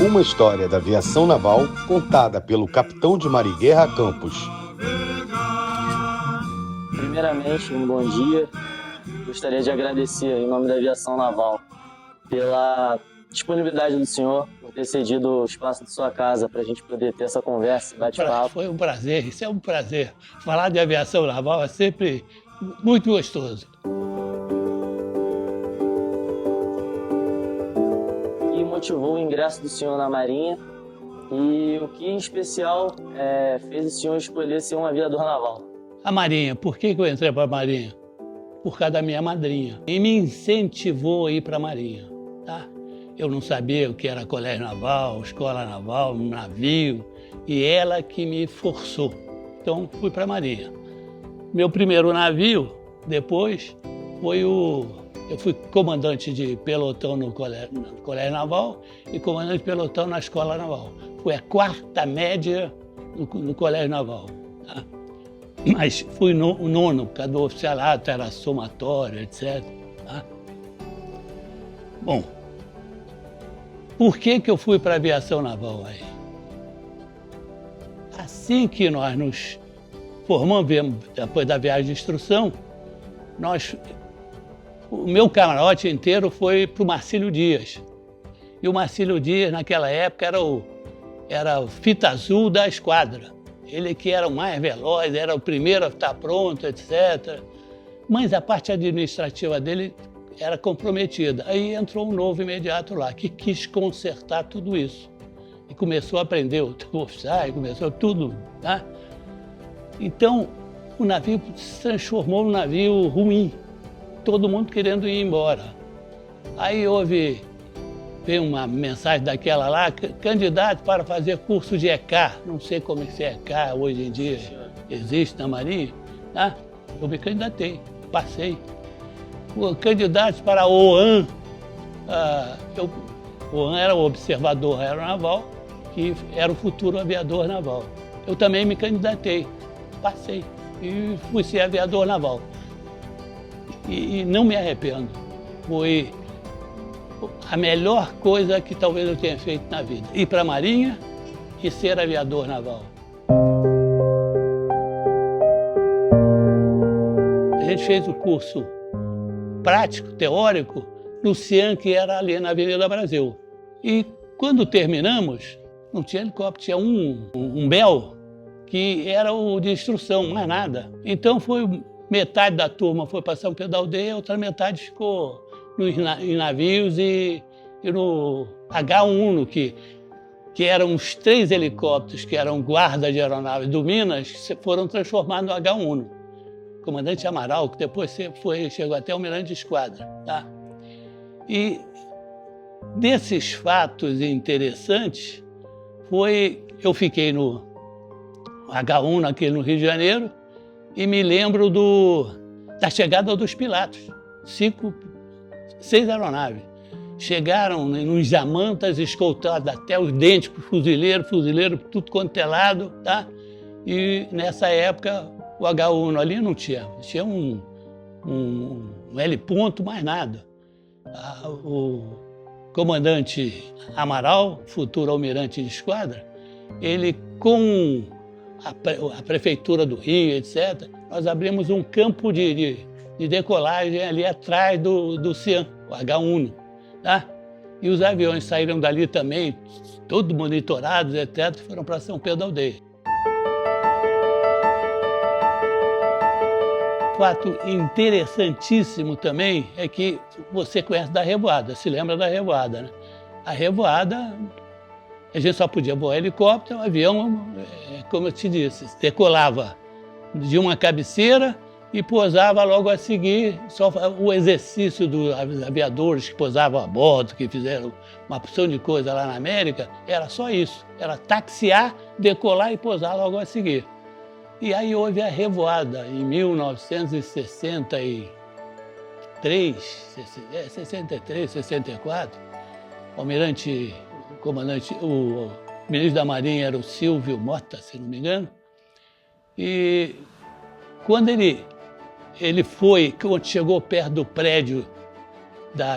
Uma história da aviação naval contada pelo capitão de Mariguerra Campos. Primeiramente, um bom dia. Gostaria de agradecer em nome da aviação naval pela disponibilidade do senhor, por ter cedido o espaço de sua casa para a gente poder ter essa conversa, bate-papo. Foi um prazer, isso é um prazer. Falar de aviação naval é sempre muito gostoso. E motivou o ingresso do senhor na Marinha e o que em especial fez o senhor escolher ser um aviador naval? A Marinha, por que eu entrei para a Marinha? Por causa da minha madrinha. E me incentivou a ir para a Marinha, tá? Eu não sabia o que era colégio naval, escola naval, navio, e ela que me forçou. Então, fui para a Marinha. Meu primeiro navio, depois, eu fui comandante de pelotão no colégio naval e comandante de pelotão na escola naval. Fui a quarta média no colégio naval, tá? Mas fui nono, por causa do oficialato, era somatório, etc. Tá? Bom, por que eu fui para a aviação naval aí? Assim que nós nos formamos, depois da viagem de instrução, o meu camarote inteiro foi para o Marcílio Dias. E o Marcílio Dias, naquela época, era o fita azul da esquadra. Ele que era o mais veloz, era o primeiro a estar pronto, etc. Mas a parte administrativa dele era comprometida. Aí entrou um novo imediato lá, que quis consertar tudo isso. E começou a aprender o oficial, começou tudo, tá? Então, o navio se transformou num navio ruim. Todo mundo querendo ir embora. Aí veio uma mensagem daquela lá, candidato para fazer curso de ECA. Não sei como é que é ECA hoje em dia, existe na Marinha, tá? Eu me candidatei, passei. Candidatos para a OAN, o OAN era o observador aeronaval, que era o futuro aviador naval. Eu também me candidatei, passei e fui ser aviador naval. E não me arrependo, foi a melhor coisa que talvez eu tenha feito na vida. Ir para a Marinha e ser aviador naval. A gente fez o curso prático, teórico, no CIAN, que era ali na Avenida Brasil. E quando terminamos, não tinha helicóptero, tinha um Bell, que era o de instrução, mais nada. Então metade da turma foi para São Pedro da Aldeia, outra metade ficou em navios e no H1, que eram os 3 helicópteros que eram guarda de aeronaves do Minas, que foram transformados no H1. Comandante Amaral, que depois chegou até almirante de esquadra, tá? E desses fatos interessantes, eu fiquei no H1 aqui no Rio de Janeiro e me lembro da chegada dos Pilatos, 6 aeronaves. Chegaram nos Jamantas, escoltados até os dentes com fuzileiro, tudo quanto é lado, tá? E nessa época, o H1 ali não tinha um L ponto, mais nada. O comandante Amaral, futuro almirante de esquadra, ele com a prefeitura do Rio, etc., nós abrimos um campo de decolagem ali atrás do CIAN, o H1, tá? E os aviões saíram dali também, todos monitorados, etc., foram para São Pedro da Aldeia. Fato interessantíssimo também é que você conhece da revoada, se lembra da revoada, né? A revoada, a gente só podia voar helicóptero, o avião, como eu te disse, decolava de uma cabeceira e pousava logo a seguir. Só o exercício dos aviadores que pousavam a bordo, que fizeram uma porção de coisa lá na América, era só isso, era taxiar, decolar e pousar logo a seguir. E aí houve a revoada em 1963, 64. O ministro da Marinha era o Silvio Mota, se não me engano. E quando ele ele foi, quando chegou perto do prédio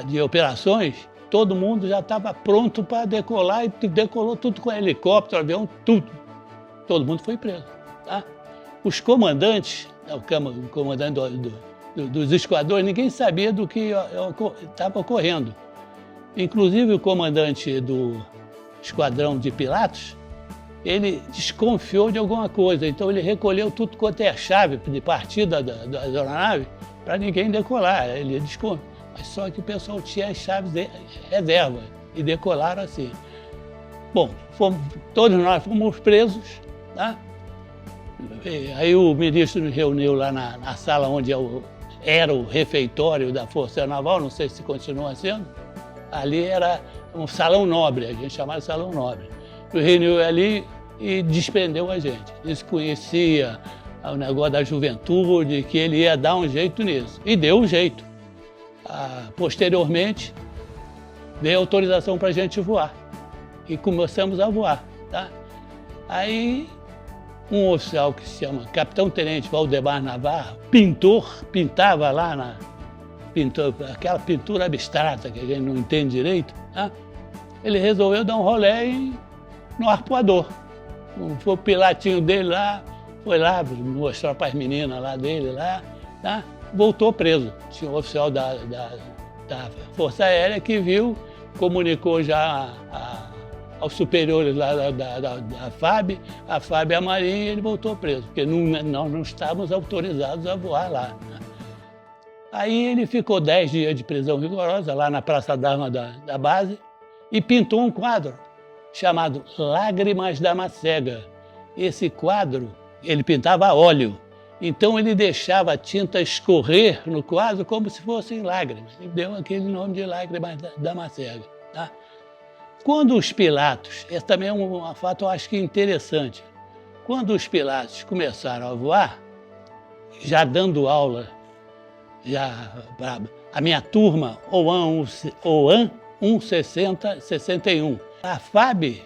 de operações, todo mundo já estava pronto para decolar e decolou tudo com helicóptero, avião, tudo. Todo mundo foi preso. Tá? Os comandantes, o comandante dos esquadrões, ninguém sabia do que estava ocorrendo. Inclusive o comandante do esquadrão de Pilatos, ele desconfiou de alguma coisa, então ele recolheu tudo quanto é a chave de partida da aeronave para ninguém decolar. Ele desconfiou, mas só que o pessoal tinha as chaves de reserva e decolaram assim. Bom, todos nós fomos presos, tá? Aí o ministro nos reuniu lá na sala onde era o refeitório da Força Naval, não sei se continua sendo. Ali era um salão nobre, a gente chamava de salão nobre. Nos reuniu ali e despendeu a gente. Desconhecia o negócio da juventude, que ele ia dar um jeito nisso. E deu um jeito. Posteriormente, deu autorização para a gente voar. E começamos a voar. Tá? Aí, um oficial que se chama Capitão Tenente Valdemar Navarro, pintava lá aquela pintura abstrata que a gente não entende direito, tá? Ele resolveu dar um rolê no arpoador. Foi o pilatinho dele lá, foi lá mostrar para as meninas lá dele, lá, tá? Voltou preso. Tinha um oficial da Força Aérea que viu, comunicou já aos superiores lá da FAB, a FAB e a Marinha, e ele voltou preso, porque nós não estávamos autorizados a voar lá. Aí ele ficou 10 dias de prisão rigorosa lá na Praça d'Armas da base e pintou um quadro chamado Lágrimas da Macega. Esse quadro, ele pintava a óleo, então ele deixava a tinta escorrer no quadro como se fossem lágrimas. E deu aquele nome de Lágrimas da Macega. Tá? Quando os Pilatos, esse também é um fato eu acho que interessante, quando os Pilatos começaram a voar, já dando aula, a minha turma, OAN 160-61, a FAB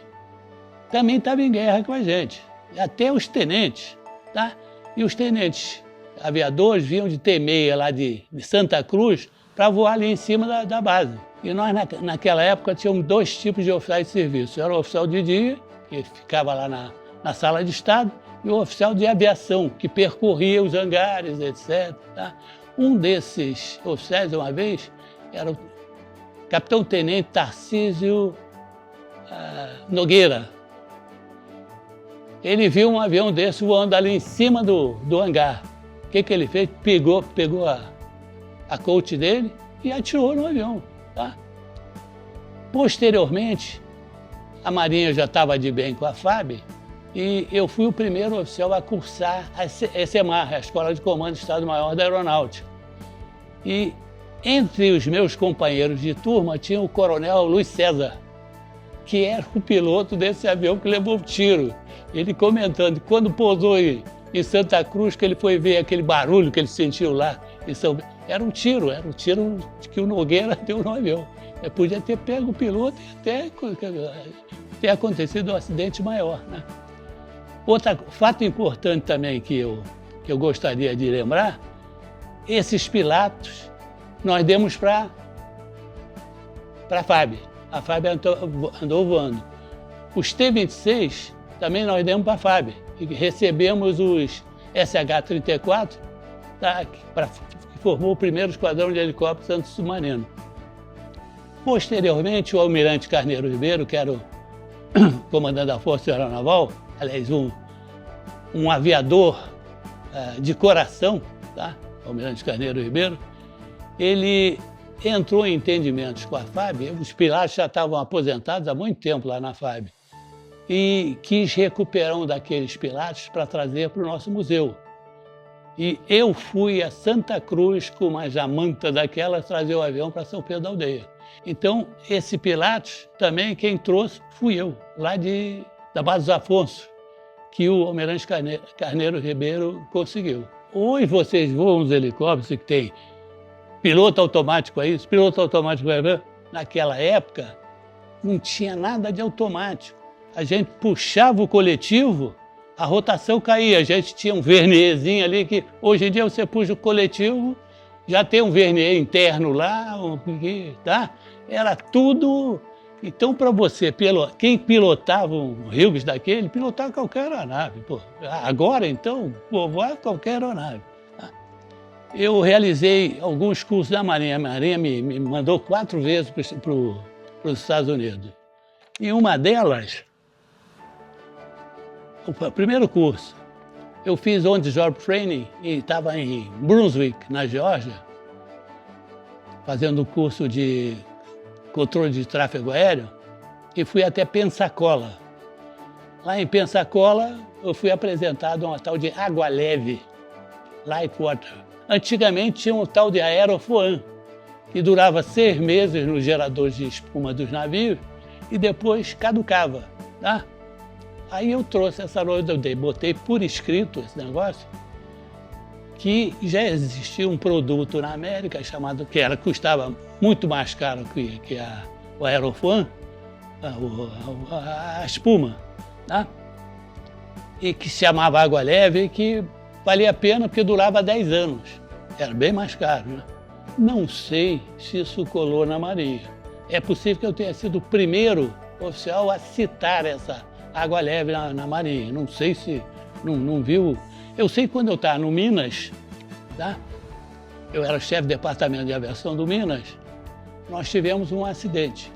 também estava em guerra com a gente, até os tenentes, tá? E os tenentes aviadores vinham de T-6 lá de Santa Cruz para voar ali em cima da base. E nós, naquela época, tínhamos 2 tipos de oficiais de serviço. Era o oficial de dia, que ficava lá na sala de estado, e o oficial de aviação, que percorria os hangares, etc. Tá? Um desses oficiais, uma vez, era o capitão-tenente Tarcísio Nogueira. Ele viu um avião desse voando ali em cima do hangar. O que ele fez? Pegou a coach dele e atirou no avião. Tá? Posteriormente, a Marinha já estava de bem com a FAB e eu fui o primeiro oficial a cursar a ECMAR, a Escola de Comando do Estado-Maior da Aeronáutica. E entre os meus companheiros de turma tinha o coronel Luiz César, que era o piloto desse avião que levou o tiro. Ele comentando, quando pousou em Santa Cruz, que ele foi ver aquele barulho que ele sentiu lá em São Paulo, era um tiro que o Nogueira deu no avião. Podia ter pego o piloto e até ter acontecido um acidente maior. Né? Outro fato importante também que eu gostaria de lembrar, esses Pilatos nós demos para a FAB. A FAB andou voando. Os T-26 também nós demos para a FAB. E recebemos os SH-34, tá, que formou o primeiro esquadrão de helicópteros antissubmarino. Posteriormente, o almirante Carneiro Ribeiro, que era o comandante da Força Aeronaval, aliás, um aviador de coração, tá? O almirante Carneiro Ribeiro, ele entrou em entendimentos com a FAB, os pilatos já estavam aposentados há muito tempo lá na FAB, e quis recuperar um daqueles pilatos para trazer para o nosso museu. E eu fui a Santa Cruz com uma jamanta daquela trazer o avião para São Pedro da Aldeia. Então, esse Pilatos também quem trouxe fui eu, lá da base dos Afonso, que o almirante Carneiro Ribeiro conseguiu. Hoje vocês voam os helicópteros que tem piloto automático aí, piloto automático aí. Naquela época não tinha nada de automático. A gente puxava o coletivo, a rotação caía. A gente tinha um vernierzinho ali que hoje em dia você puxa o coletivo, já tem um vernier interno lá, tá? Era tudo. Então, para você, quem pilotava um Hughes daquele, pilotava qualquer aeronave. Pô. Agora, então, voar qualquer aeronave. Eu realizei alguns cursos da Marinha. A Marinha me mandou 4 vezes para os Estados Unidos. E uma delas, o primeiro curso, eu fiz on-the-job training e estava em Brunswick, na Geórgia, fazendo um curso de controle de tráfego aéreo, e fui até Pensacola. Lá em Pensacola, eu fui apresentado a uma tal de água leve, light water. Antigamente tinha um tal de aerofoam, que durava 6 meses nos geradores de espuma dos navios e depois caducava, tá? Aí eu trouxe essa novidade, botei por escrito esse negócio, que já existia um produto na América chamado, custava muito mais caro que o aerofoam, a espuma, tá? E que se chamava água leve e que valia a pena porque durava 10 anos. Era bem mais caro, né? Não sei se isso colou na Marinha. É possível que eu tenha sido o primeiro oficial a citar essa água leve na Marinha. Não sei se não viu. Eu sei que quando eu estava no Minas, tá? Eu era chefe do departamento de aviação do Minas, nós tivemos um acidente.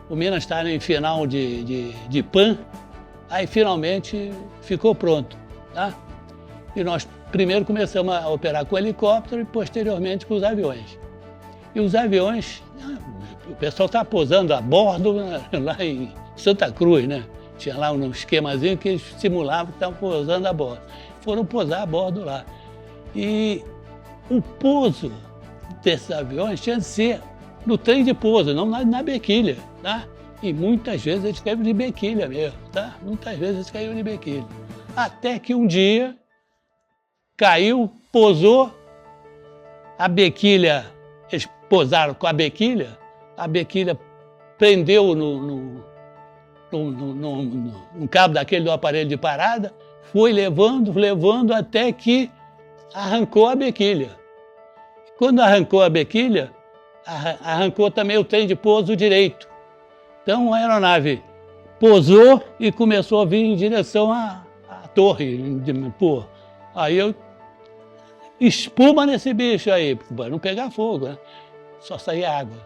O Minas estava em final de PAN, aí finalmente ficou pronto, tá? E nós primeiro começamos a operar com helicóptero e posteriormente com os aviões. E os aviões, o pessoal estava pousando a bordo lá em Santa Cruz, né? Tinha lá um esquemazinho que eles simulavam que estavam pousando a bordo. Foram pousar a bordo lá. E o pouso desses aviões tinha de ser no trem de pouso, não na bequilha, tá? E muitas vezes eles caíram de bequilha mesmo, tá? Muitas vezes eles caíram de bequilha. Até que um dia caiu, pousou, a bequilha, eles pousaram com a bequilha prendeu no cabo daquele do aparelho de parada, foi levando até que arrancou a bequilha. Quando arrancou a bequilha, arrancou também o trem de pouso direito. Então a aeronave pousou e começou a vir em direção à torre. Pô, aí eu espuma nesse bicho aí, para não pegar fogo, né? Só saía água.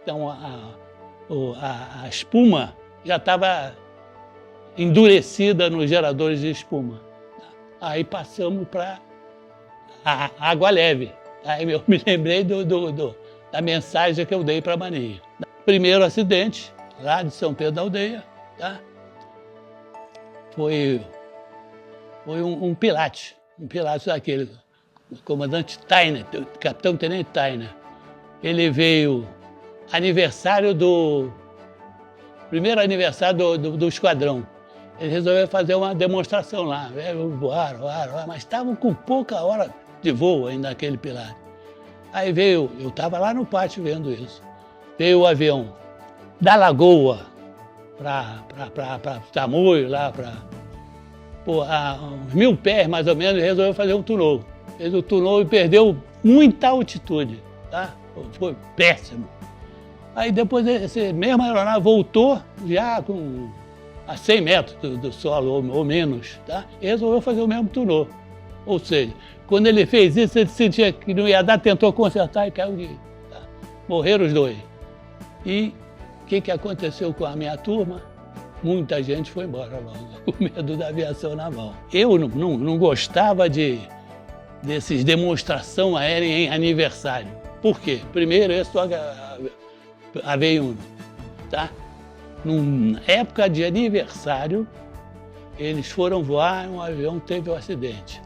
Então a espuma já estava endurecida nos geradores de espuma. Aí passamos para a água leve. Aí eu me lembrei da mensagem que eu dei para a Marinha. Primeiro acidente, lá de São Pedro da Aldeia, tá? Foi um pilate daquele, o comandante Tainer, o capitão-tenente Tainer. Ele veio primeiro aniversário do esquadrão. Ele resolveu fazer uma demonstração lá. Voaram, mas estavam com pouca hora de voo ainda aquele piloto. Aí veio, eu estava lá no pátio vendo isso. Veio o avião da Lagoa para Tamoio, lá para uns 1000 pés mais ou menos, e resolveu fazer um túnel. Fez o túnel e perdeu muita altitude, tá? Foi péssimo. Aí depois esse mesmo aeronave voltou já a 100 metros do solo ou menos, tá? E resolveu fazer o mesmo túnel. Ou seja, quando ele fez isso, ele sentia que não ia dar, tentou consertar e caiu tá? Morreram os dois. E o que aconteceu com a minha turma? Muita gente foi embora logo, com medo da aviação naval. Eu não gostava desses demonstração aérea em aniversário. Por quê? Primeiro, esse AV1, tá? Numa época de aniversário, eles foram voar e um avião teve um acidente.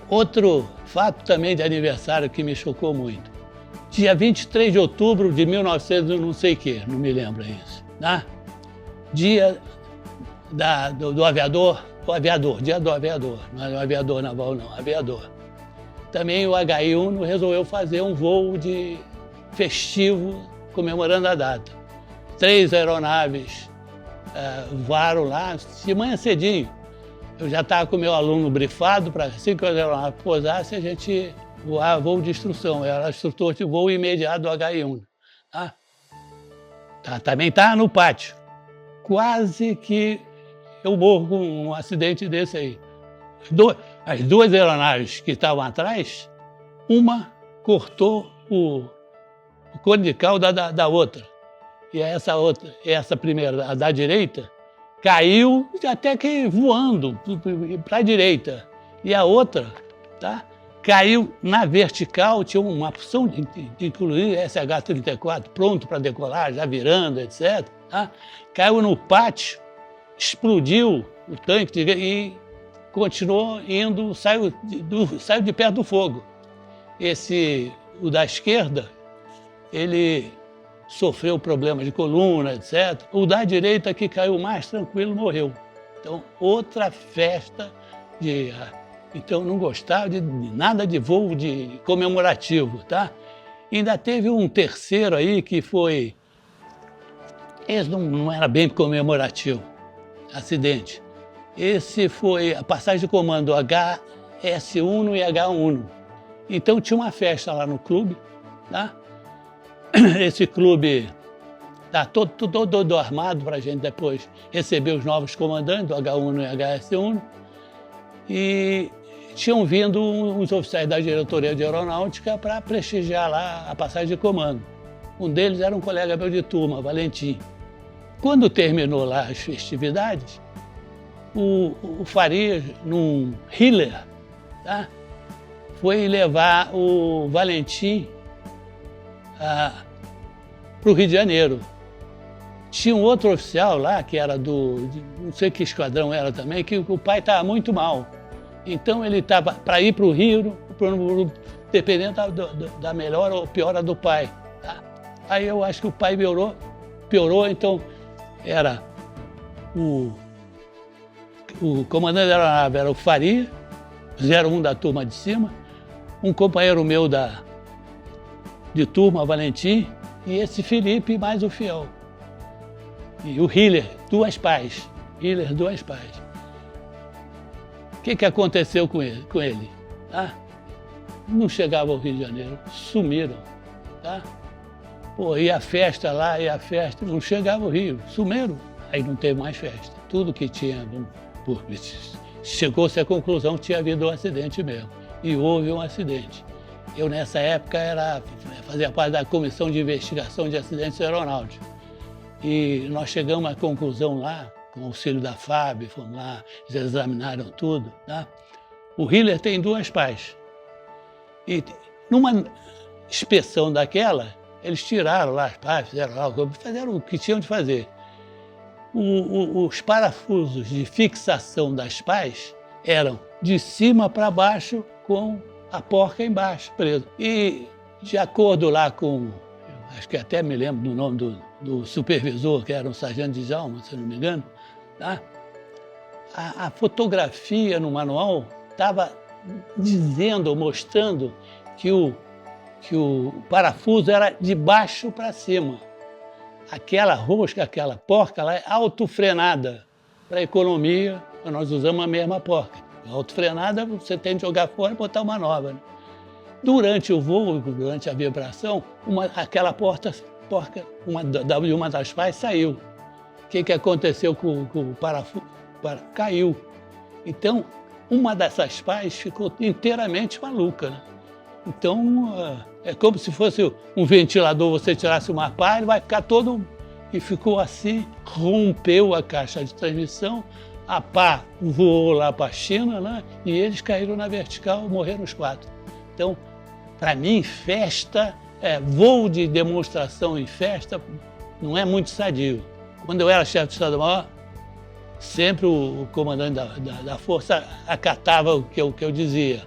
Outro fato também de aniversário que me chocou muito. Dia 23 de outubro de 1900 não sei o quê, não me lembro isso, tá? Dia do aviador, dia do aviador, não é o aviador naval não, aviador. Também o HI-1 resolveu fazer um voo festivo comemorando a data. 3 aeronaves voaram lá de manhã cedinho. Eu já estava com o meu aluno brifado para assim que a aeronave pousasse, a gente voar voo de instrução. Eu era instrutor de voo imediato do HI-1. Também estava no pátio. Quase que eu morro com um acidente desse aí. As duas aeronaves que estavam atrás, uma cortou o cone de cauda da outra. E essa primeira, a da direita, caiu até que voando para a direita. E a outra, tá, caiu na vertical, tinha uma opção de incluir SH-34 pronto para decolar, já virando, etc. Tá? Caiu no pátio, explodiu o tanque e continuou indo, saiu de perto do fogo. O da esquerda, ele sofreu problemas de coluna, etc. O da direita, que caiu mais tranquilo, morreu. Então, outra festa de... Então, não gostava de nada de voo comemorativo, tá? Ainda teve um terceiro aí que foi... Esse não era bem comemorativo, acidente. Esse foi a passagem de comando HS-1 e H1. Então, tinha uma festa lá no clube, tá? Esse clube está todo armado para a gente depois receber os novos comandantes do H1 e HS-1. E tinham vindo uns oficiais da diretoria de aeronáutica para prestigiar lá a passagem de comando. Um deles era um colega meu de turma, Valentim. Quando terminou lá as festividades, o Faria, num Hiller, tá, foi levar o Valentim para o Rio de Janeiro. Tinha um outro oficial lá, que era não sei que esquadrão era também, que o pai estava muito mal. Então ele estava para ir para o Rio, dependendo da melhora ou piora do pai. Tá? Aí eu acho que o pai piorou, então era o comandante da aeronave era o Faria, 01 da turma de cima, um companheiro meu de turma, Valentim, e esse Felipe mais o Fiel. E o Hiller, duas pás. O que aconteceu com ele? Tá? Não chegava ao Rio de Janeiro, sumiram. Tá? Pô, e a festa lá, não chegava ao Rio, sumiram. Aí não teve mais festa. Tudo que tinha, chegou-se à conclusão que tinha havido um acidente mesmo. E houve um acidente. Eu, nessa época, fazia parte da Comissão de Investigação de Acidentes Aeronáuticos. E nós chegamos à conclusão lá, com o auxílio da FAB, fomos lá, eles examinaram tudo. Tá? O Hiller tem duas pás. E numa inspeção daquela, eles tiraram lá as pás, fizeram o que tinham de fazer. Os parafusos de fixação das pás eram de cima para baixo com a porca embaixo, presa. E de acordo lá com, acho que até me lembro do nome do supervisor, que era um sargento de Djalma, se não me engano, tá? A fotografia no manual estava dizendo, mostrando que o parafuso era de baixo para cima. Aquela rosca, aquela porca, ela é autofrenada. Para economia, nós usamos a mesma porca. Autofrenada, você tem que jogar fora e botar uma nova. Né? Durante o voo, durante a vibração, aquela porca, uma das pás saiu. O que aconteceu com o parafuso? Caiu. Então, uma dessas pás ficou inteiramente maluca. Né? Então, é como se fosse um ventilador, você tirasse uma pá, ele vai ficar todo... E ficou assim, rompeu a caixa de transmissão, a pá voou lá para a China, né? E eles caíram na vertical, morreram os 4. Então, para mim, festa, voo de demonstração em festa, não é muito sadio. Quando eu era chefe de Estado-Maior, sempre o comandante da força acatava o que eu dizia.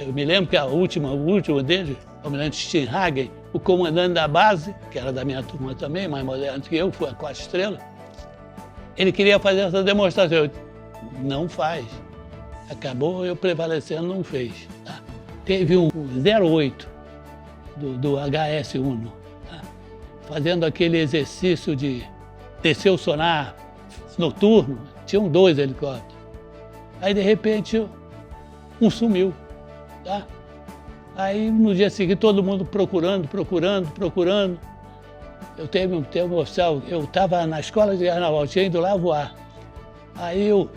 Eu me lembro que o último dele, o almirante Steinhagen, o comandante da base, que era da minha turma também, mais moderno que eu, foi a 4 estrelas, ele queria fazer essa demonstração. Eu disse, não faz. Acabou eu prevalecendo, não fez. Tá? Teve um 08 do HS-1, tá? Fazendo aquele exercício de desceu o sonar noturno, tinham 2 helicópteros. Aí, de repente, um sumiu, tá? Aí, no dia seguinte, todo mundo procurando. Eu teve um oficial, eu estava na escola de guerra naval, tinha ido lá voar. Aí eu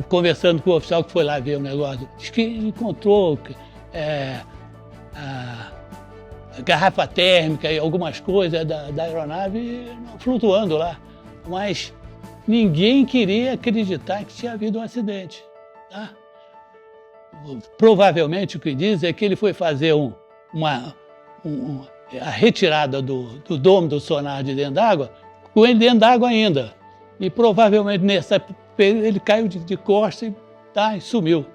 conversando com o oficial que foi lá ver o negócio, disse que encontrou a garrafa térmica e algumas coisas da aeronave flutuando lá. Mas ninguém queria acreditar que tinha havido um acidente, tá? Provavelmente o que diz é que ele foi fazer a retirada do domo do sonar de dentro d'água, com ele dentro d'água ainda. E provavelmente nessa ele caiu de costas e sumiu.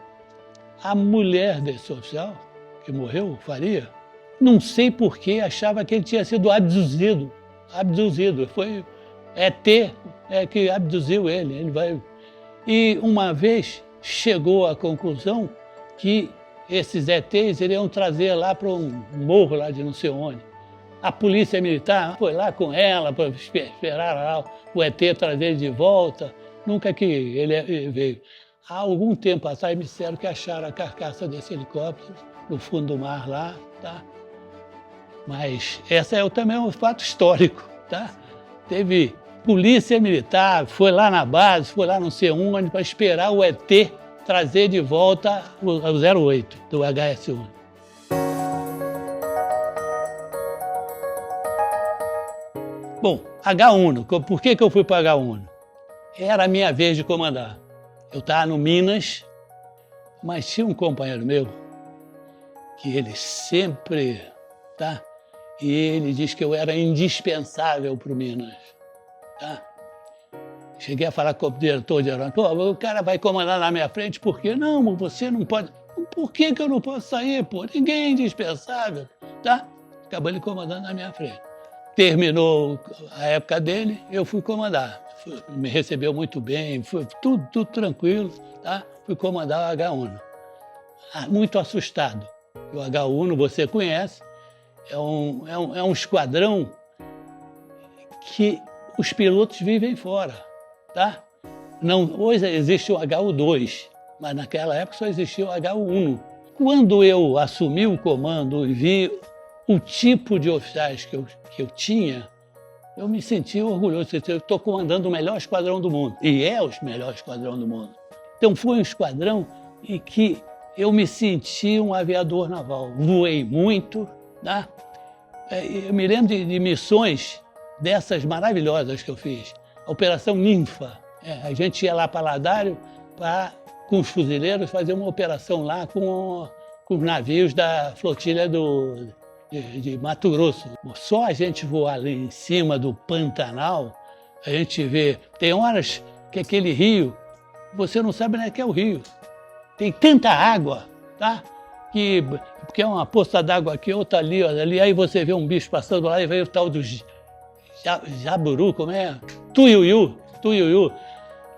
A mulher desse oficial, que morreu, Faria, não sei por que achava que ele tinha sido abduzido. Foi ET que abduziu ele. E uma vez chegou à conclusão que esses ETs iriam trazer lá para um morro lá de não sei onde. A polícia militar foi lá com ela para esperar lá o ET trazer ele de volta. Nunca que ele veio. Há algum tempo atrás me disseram que acharam a carcaça desse helicóptero no fundo do mar lá, tá? Mas essa também é um fato histórico, tá? Teve polícia militar, foi lá na base, foi lá não sei onde, para esperar o ET trazer de volta o 08 do HS-1. Bom, H1, por que eu fui para H1? Era a minha vez de comandar. Eu estava no Minas, mas tinha um companheiro meu que ele sempre, tá? E ele disse que eu era indispensável para o Minas, tá? Cheguei a falar com o diretor de aeronave, o cara vai comandar na minha frente, por quê? Não, você não pode. Por que eu não posso sair, pô? Ninguém é indispensável, tá? Acabou ele comandando na minha frente. Terminou a época dele, eu fui comandar. Me recebeu muito bem, foi tudo tranquilo, tá? Fui comandar o H1. Muito assustado. O H1, você conhece, é um esquadrão que os pilotos vivem fora, tá? Não, hoje existe o HU2, mas naquela época só existia o H1. Quando eu assumi o comando e vi o tipo de oficiais que eu tinha, eu me senti orgulhoso. Eu estou comandando o melhor esquadrão do mundo, e é o melhor esquadrão do mundo. Então foi um esquadrão em que eu me senti um aviador naval. Voei muito, tá? Eu me lembro de missões dessas maravilhosas que eu fiz. A Operação Ninfa. A gente ia lá para Ladário com os fuzileiros fazer uma operação lá com os navios da flotilha de Mato Grosso. Só a gente voar ali em cima do Pantanal, a gente vê... Tem horas que aquele rio, você não sabe nem o que é o rio. Tem tanta água, tá? Porque é uma poça d'água aqui, outra ali, aí você vê um bicho passando lá e vem o tal do jaburu, como é? Tuiuiu.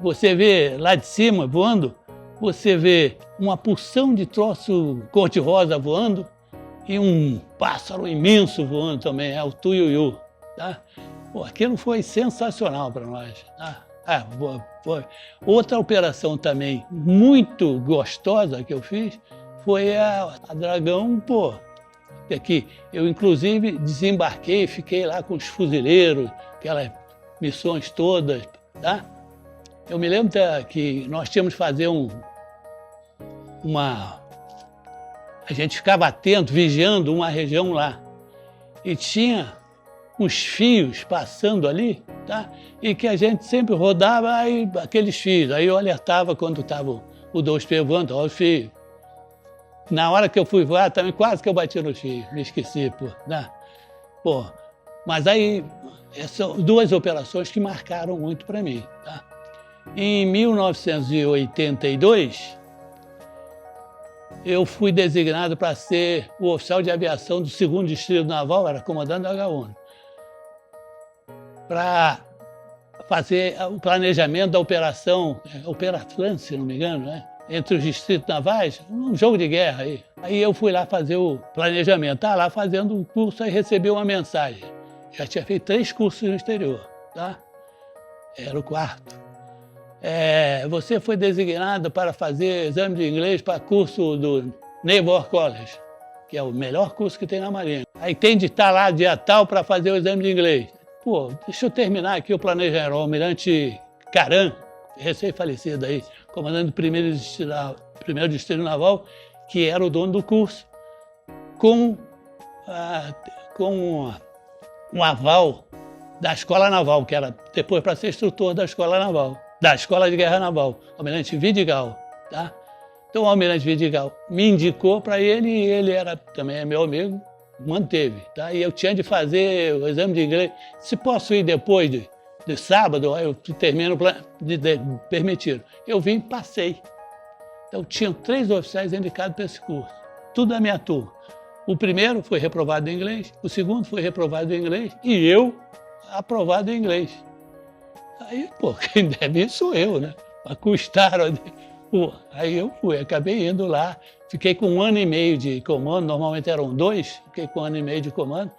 Você vê lá de cima voando, você vê uma porção de troço cor-de-rosa voando e um pássaro imenso voando também, é o tuiuiu, tá? Pô, aquilo foi sensacional para nós, tá? Foi. Outra operação também muito gostosa que eu fiz foi a Dragão, pô. Aqui, eu inclusive desembarquei, fiquei lá com os fuzileiros, aquelas missões todas, tá? Eu me lembro que nós tínhamos que fazer a gente ficava atento, vigiando uma região lá. E tinha uns fios passando ali, tá? E que a gente sempre rodava aí, aqueles fios. Aí eu alertava quando estava o 2P voando, ó, os fios. Na hora que eu fui voar, também quase que eu bati no fios, me esqueci, pô. Né? Pô, mas aí, essas são 2 operações que marcaram muito para mim, tá? Em 1982, eu fui designado para ser o oficial de aviação do 2º Distrito Naval, era comandante do H1, para fazer o planejamento da operação, Operação, se não me engano, né? Entre os distritos navais, um jogo de guerra aí. Aí eu fui lá fazer o planejamento, lá fazendo um curso, aí recebi uma mensagem. Já tinha feito 3 cursos no exterior. tá? Era o quarto. Você foi designado para fazer exame de inglês para curso do Naval College, que é o melhor curso que tem na Marinha. Aí tem de estar lá dia tal para fazer o exame de inglês. Pô, deixa eu terminar aqui o planejamento. O almirante Caran, recém-falecido aí, comandante do primeiro distrito naval, que era o dono do curso, com um aval da Escola Naval, que era depois para ser instrutor da Escola Naval, da Escola de Guerra Naval, o almirante Vidigal, tá? Então o almirante Vidigal me indicou para ele, e ele também é meu amigo, manteve, tá? E eu tinha de fazer o exame de inglês. Se posso ir depois de sábado, eu termino permitido. Eu vim e passei. Então tinham 3 oficiais indicados para esse curso, tudo da minha turma. O primeiro foi reprovado em inglês, o segundo foi reprovado em inglês e eu aprovado em inglês. Aí, pô, quem deve isso sou eu, né? Mas custaram. Pô, aí eu fui, acabei indo lá, fiquei com 1 ano e meio de comando, normalmente eram 2, fiquei com 1 ano e meio de comando,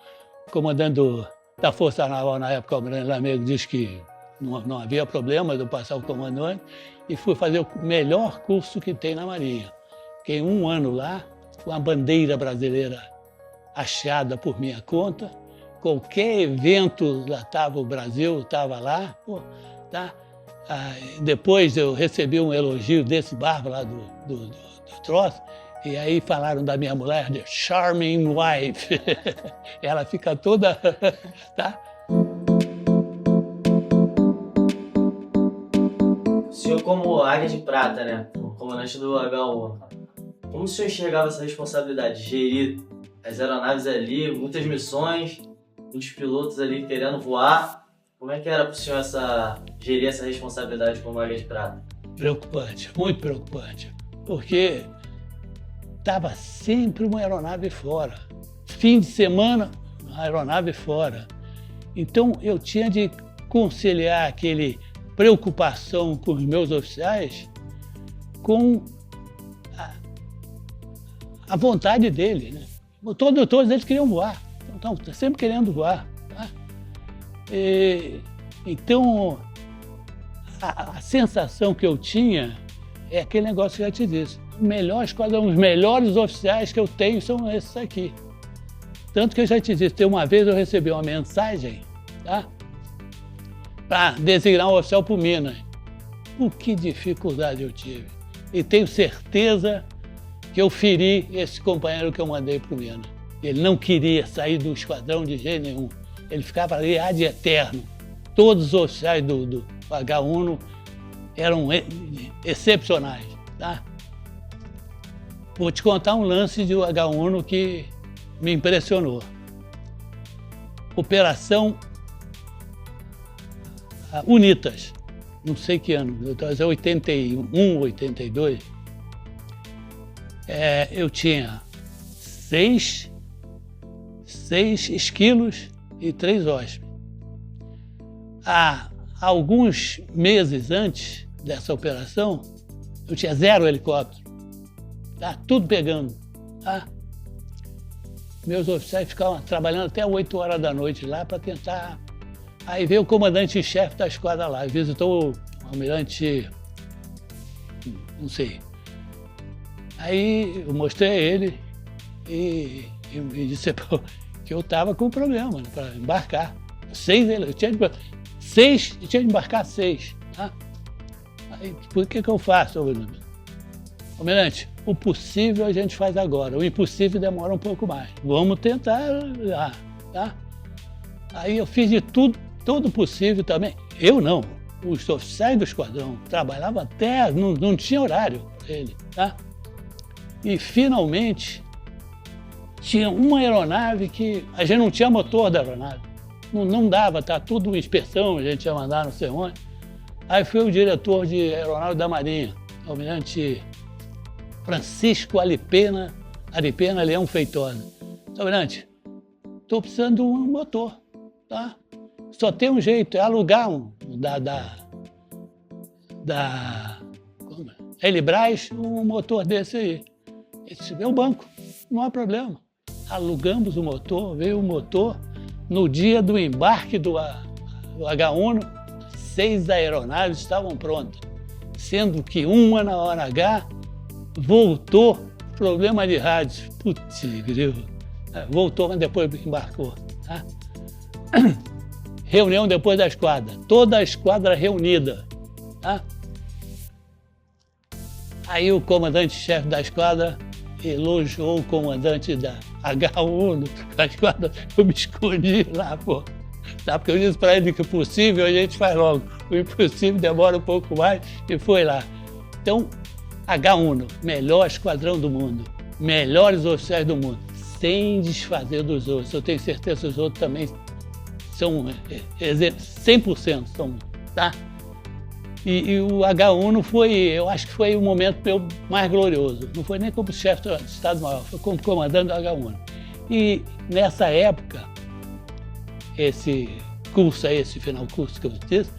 comandando da Força Naval na época, o almirante Lamego disse que não havia problema de eu passar o comando antes, e fui fazer o melhor curso que tem na Marinha. Fiquei 1 ano lá, com a bandeira brasileira hasteada por minha conta. Qualquer evento, lá estava o Brasil, estava lá, pô, tá? Depois eu recebi um elogio desse barba lá do troço, e aí falaram da minha mulher, de charming wife. Ela fica toda, tá? O senhor, como Águia de Prata, né? Comandante do H1, como o senhor enxergava essa responsabilidade de gerir as aeronaves ali, muitas missões, muitos pilotos ali querendo voar? Como é que era para o senhor gerir essa responsabilidade como Águia de Prata? Preocupante, muito preocupante, porque estava sempre uma aeronave fora. Fim de semana, uma aeronave fora. Então eu tinha de conciliar aquele preocupação com os meus oficiais com a vontade dele, né? Todos eles queriam voar, então sempre querendo voar, tá? Então a sensação que eu tinha é aquele negócio que eu já te disse. Os melhores oficiais que eu tenho são esses aqui. Tanto que eu já te disse, uma vez eu recebi uma mensagem, tá? Para designar um oficial para o Minas. Que dificuldade eu tive. E tenho certeza que eu feri esse companheiro que eu mandei para o Minas. Ele não queria sair do esquadrão de jeito nenhum. Ele ficava ali ad eterno. Todos os oficiais do H1 eram excepcionais, tá? Vou te contar um lance de H1 que me impressionou. Operação UNITAS, não sei que ano, talvez 81, 82. Eu tinha 6 esquilos e 3 hóspedes. Há alguns meses antes dessa operação, eu tinha 0 helicóptero. Tá tudo pegando, tá? Meus oficiais ficavam trabalhando até 8 horas da noite lá para tentar. Aí veio o comandante-chefe da esquadra lá, visitou o almirante, não sei. Aí eu mostrei a ele e disse que eu estava com problema, né, para embarcar. Eu tinha de embarcar 6. Tá? Aí, por que eu faço, almirante? O possível a gente faz agora, o impossível demora um pouco mais. Vamos tentar lá, tá? Aí eu fiz de tudo, todo possível também. Eu não, os oficiais do esquadrão trabalhavam até, não tinha horário para ele, tá? E finalmente tinha uma aeronave que a gente não tinha motor da aeronave. Não dava, tá tudo em inspeção, a gente ia mandar não sei onde. Aí foi o diretor de aeronave da Marinha, o almirante Francisco Aripena Leão Feitosa. Almirante, estou precisando de um motor, tá? Só tem um jeito, é alugar da Elibras um motor desse aí. Esse é o banco, não há problema. Alugamos o motor, veio o motor no dia do embarque do o H1, 6 aeronaves estavam prontas, sendo que uma na hora H voltou, problema de rádio, putz, grilo, voltou, mas depois embarcou. Tá? Reunião depois da esquadra, toda a esquadra reunida. Tá? Aí o comandante-chefe da esquadra elogiou o comandante da H1 da esquadra. Eu me escondi lá, pô. Tá? Porque eu disse para ele que o possível a gente faz logo, o impossível demora um pouco mais, e foi lá. Então, H1, melhor esquadrão do mundo, melhores oficiais do mundo, sem desfazer dos outros. Eu tenho certeza que os outros também são 100%, são, tá? E o H1 foi, eu acho que foi o momento meu mais glorioso. Não foi nem como chefe do Estado-Maior, foi como comandante do H1. E nessa época, esse curso aí, esse final curso que eu disse,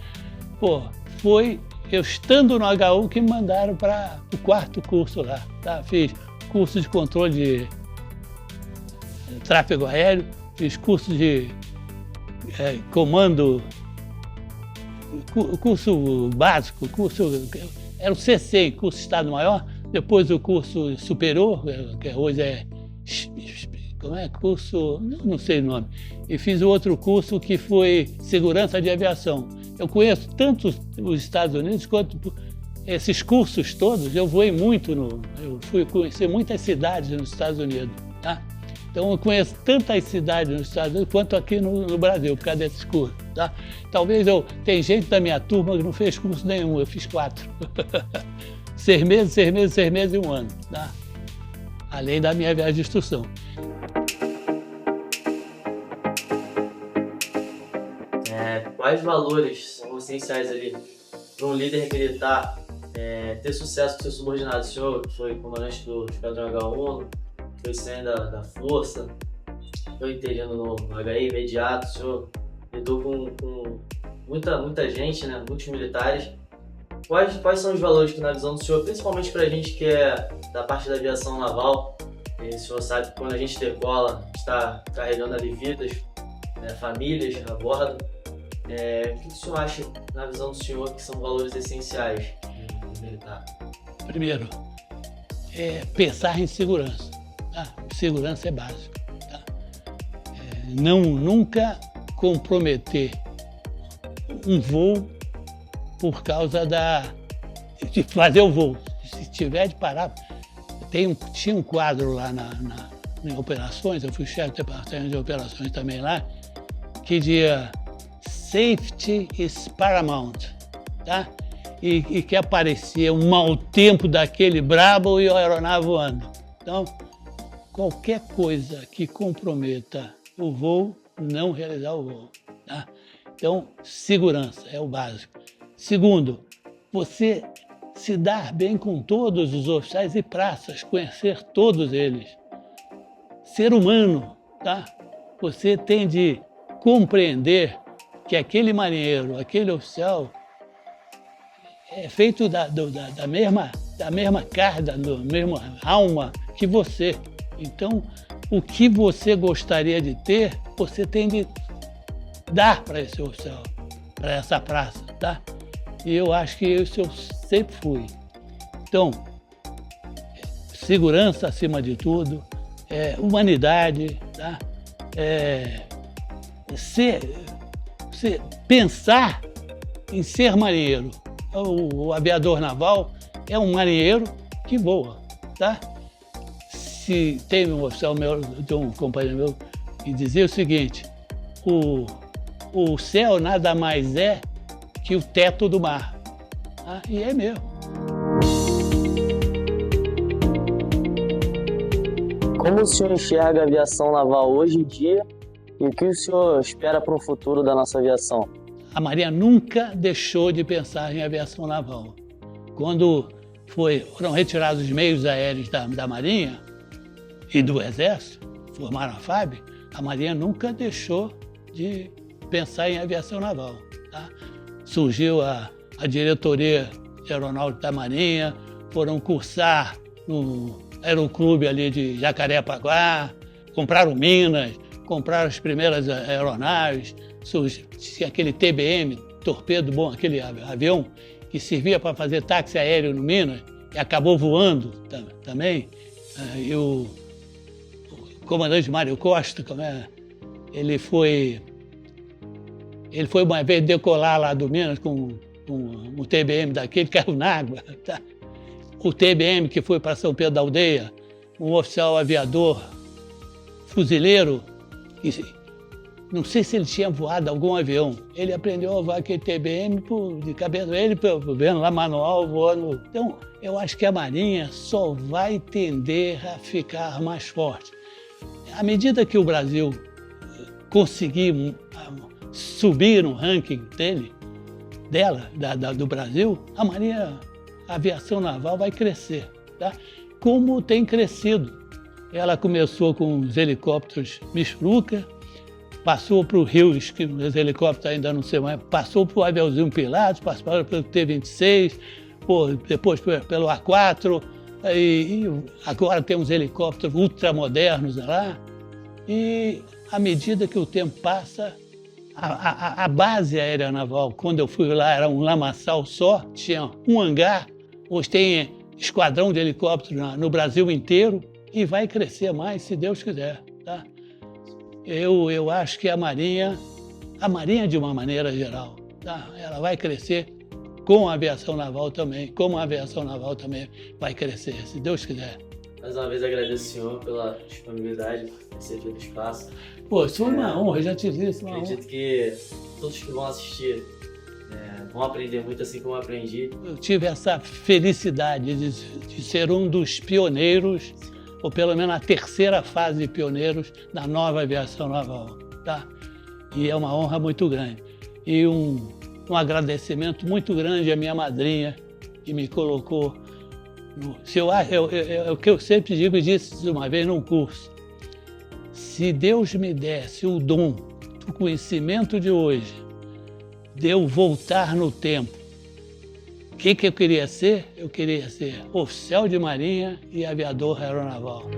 pô, foi eu estando no H1 que me mandaram para o 4º curso lá. Tá? Fiz curso de controle de tráfego aéreo, fiz curso de comando, curso básico, era o CC, curso Estado-Maior, depois o curso superior, que hoje como é? Curso, não sei o nome, e fiz o outro curso que foi Segurança de Aviação. Eu conheço tanto os Estados Unidos quanto esses cursos todos, eu voei muito, eu fui conhecer muitas cidades nos Estados Unidos, tá? Então eu conheço tantas cidades nos Estados Unidos quanto aqui no Brasil, por causa desses cursos, tá? Talvez tem gente da minha turma que não fez curso nenhum, eu fiz 4. 6 meses e 1 ano, tá? Além da minha viagem de instrução. Quais valores são essenciais ali para um líder militar ter sucesso com seu subordinado? O senhor foi comandante do Esquadrão H1, foi saindo da Força, foi interino no HI imediato, o senhor lidou com muita gente, né, muitos militares. Quais são os valores que, na visão do senhor, principalmente para a gente que é da parte da aviação naval, o senhor sabe que quando a gente decola, está carregando ali vidas, né, famílias a bordo, o que o senhor acha, na visão do senhor, que são valores essenciais do militar? Primeiro, pensar em segurança. Tá? Segurança é básico. Tá? Nunca comprometer um voo por causa de fazer o voo. Se tiver de parar, tinha um quadro lá em operações, eu fui chefe do departamento de operações também lá, que dizia Safety is paramount, tá? E que aparecia um mau tempo daquele brabo e a aeronave voando. Então, qualquer coisa que comprometa o voo, não realizar o voo, tá? Então, segurança é o básico. Segundo, você se dar bem com todos os oficiais e praças, conhecer todos eles. Ser humano, tá? Você tem de compreender que aquele marinheiro, aquele oficial é feito da mesma carga, da mesma alma que você. Então, o que você gostaria de ter, você tem de dar para esse oficial, para essa praça, tá? E eu acho que isso eu sempre fui. Então, segurança acima de tudo, humanidade, tá? Pensar em ser marinheiro. O aviador naval é um marinheiro que voa, tá? Se tem um oficial meu, tem um companheiro meu, que dizia o seguinte: o céu nada mais é que o teto do mar. Ah, e é mesmo. Como o senhor enxerga a aviação naval hoje em dia e o que o senhor espera para o futuro da nossa aviação? A Marinha nunca deixou de pensar em aviação naval. Quando foram retirados os meios aéreos da Marinha e do Exército, formaram a FAB, a Marinha nunca deixou de pensar em aviação naval. Tá? Surgiu a diretoria de aeronáutica da Marinha, foram cursar no aeroclube ali de Jacarepaguá, compraram minas, compraram as primeiras aeronaves, tinha aquele TBM, torpedo bom, aquele avião que servia para fazer táxi aéreo no Minas, e acabou voando também. E o comandante Mário Costa, ele foi uma vez decolar lá do Minas com um TBM daquele, caiu na água. Tá? O TBM que foi para São Pedro da Aldeia, um oficial aviador, fuzileiro, não sei se ele tinha voado algum avião. Ele aprendeu a voar aquele TBM de cabeça, ele vendo lá manual, voando. Então, eu acho que a Marinha só vai tender a ficar mais forte. À medida que o Brasil conseguir subir no ranking do Brasil, a Marinha, a aviação naval vai crescer, tá? Como tem crescido. Ela começou com os helicópteros Michuruca, passou para o Rios, que os helicópteros ainda não sei mais, passou para o aviãozinho Pilatos, passou pelo T-26, depois pelo A4, e agora tem uns helicópteros ultramodernos lá. E à medida que o tempo passa, a base aérea naval, quando eu fui lá, era um lamaçal só, tinha um hangar. Hoje tem esquadrão de helicópteros no Brasil inteiro e vai crescer mais, se Deus quiser. Tá? Eu acho que a Marinha de uma maneira geral, tá? Ela vai crescer com a aviação naval também, como a aviação naval também vai crescer, se Deus quiser. Mais uma vez agradeço ao senhor pela disponibilidade, por ter cedido o espaço. Pô, isso foi uma honra, já te disse. Acredito que todos que vão assistir vão aprender muito assim como eu aprendi. Eu tive essa felicidade de ser um dos pioneiros, ou pelo menos a terceira fase de pioneiros da nova aviação naval. Tá? E é uma honra muito grande. E um agradecimento muito grande à minha madrinha, que me colocou. O que eu sempre digo, e disse uma vez num curso: se Deus me desse o dom do conhecimento de hoje, de eu voltar no tempo, o que eu queria ser? Eu queria ser oficial de marinha e aviador aeronaval.